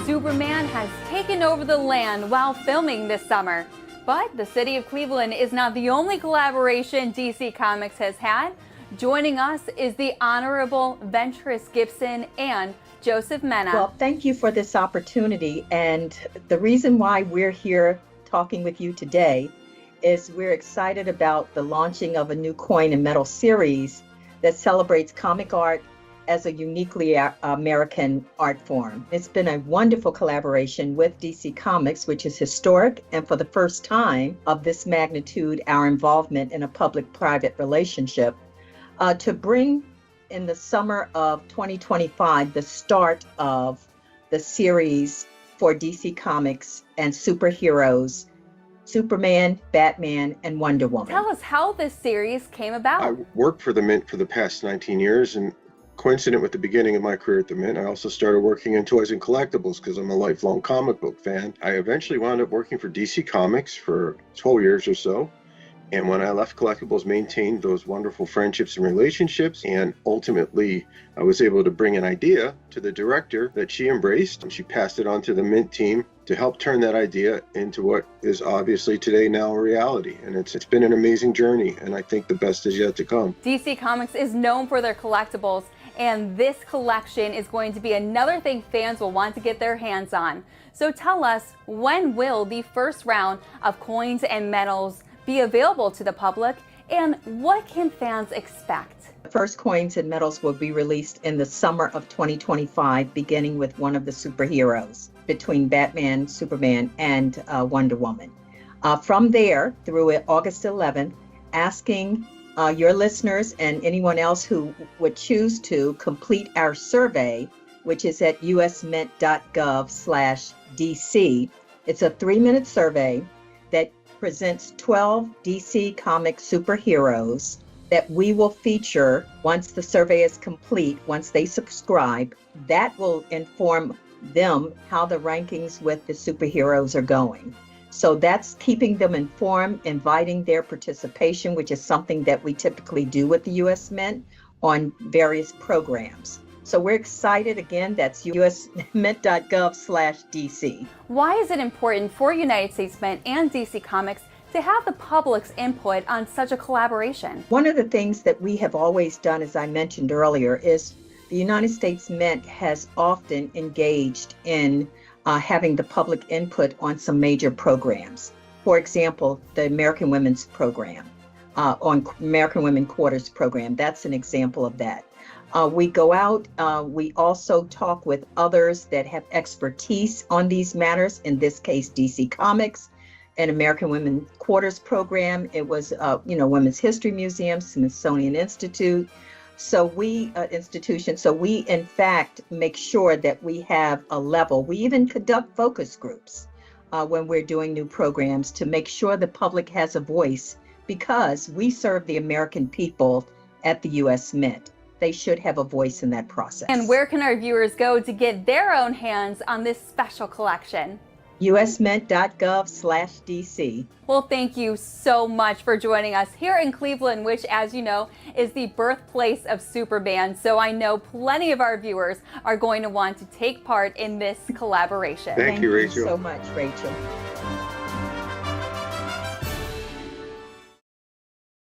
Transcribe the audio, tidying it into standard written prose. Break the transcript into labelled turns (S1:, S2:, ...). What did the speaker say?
S1: Superman has taken over the land while filming this summer. But the city of Cleveland is not the only collaboration DC Comics has had. Joining us is the Honorable Ventris Gibson and Joseph Mena.
S2: Well, thank you for this opportunity. And the reason why we're here talking with you today is we're excited about the launching of a new coin and metal series that celebrates comic art as a uniquely American art form. It's been a wonderful collaboration with DC Comics, which is historic, and for the first time of this magnitude, our involvement in a public-private relationship, to bring in the summer of 2025 the start of the series for DC Comics and superheroes, Superman, Batman, and Wonder Woman.
S1: Tell us how this series came about.
S3: I worked for the Mint for the past 19 years, and coincident with the beginning of my career at the Mint, I also started working in toys and collectibles because I'm a lifelong comic book fan. I eventually wound up working for DC Comics for 12 years or so. And when I left collectibles, maintained those wonderful friendships and relationships. And ultimately, I was able to bring an idea to the director that she embraced. And she passed it on to the Mint team to help turn that idea into what is obviously today now a reality. And it's been an amazing journey. And I think the best is yet to come.
S1: DC Comics is known for their collectibles. And this collection is going to be another thing fans will want to get their hands on. So tell us, when will the first round of coins and medals be available to the public, and what can fans expect?
S2: The first coins and medals will be released in the summer of 2025, beginning with one of the superheroes between Batman, Superman, and Wonder Woman. From there, through August 11th, asking your listeners and anyone else who would choose to complete our survey, which is at usmint.gov/DC. It's a 3-minute survey that presents 12 DC Comics superheroes that we will feature once the survey is complete, once they subscribe. That will inform them how the rankings with the superheroes are going. So that's keeping them informed, inviting their participation, which is something that we typically do with the US Mint on various programs. So we're excited. Again, that's usmint.gov/DC.
S1: Why is it important for United States Mint and DC Comics to have the public's input on such a collaboration?
S2: One of the things that we have always done, as I mentioned earlier, is the United States Mint has often engaged in having the public input on some major programs. For example, the American Women's Program, on American Women Quarters Program, that's an example of that. We go out, we also talk with others that have expertise on these matters, in this case, DC Comics and American Women Quarters Program. It was, Women's History Museum, Smithsonian Institute. So we, in fact, make sure that we have a level. We even conduct focus groups when we're doing new programs to make sure the public has a voice, because we serve the American people at the U.S. Mint. They should have a voice in that process.
S1: And where can our viewers go to get their own hands on this special collection?
S2: usmint.gov/DC.
S1: Well, thank you so much for joining us here in Cleveland, which, as you know, is the birthplace of Superman. So I know plenty of our viewers are going to want to take part in this collaboration.
S3: Thank you, Rachel.
S2: Thank you so much, Rachel.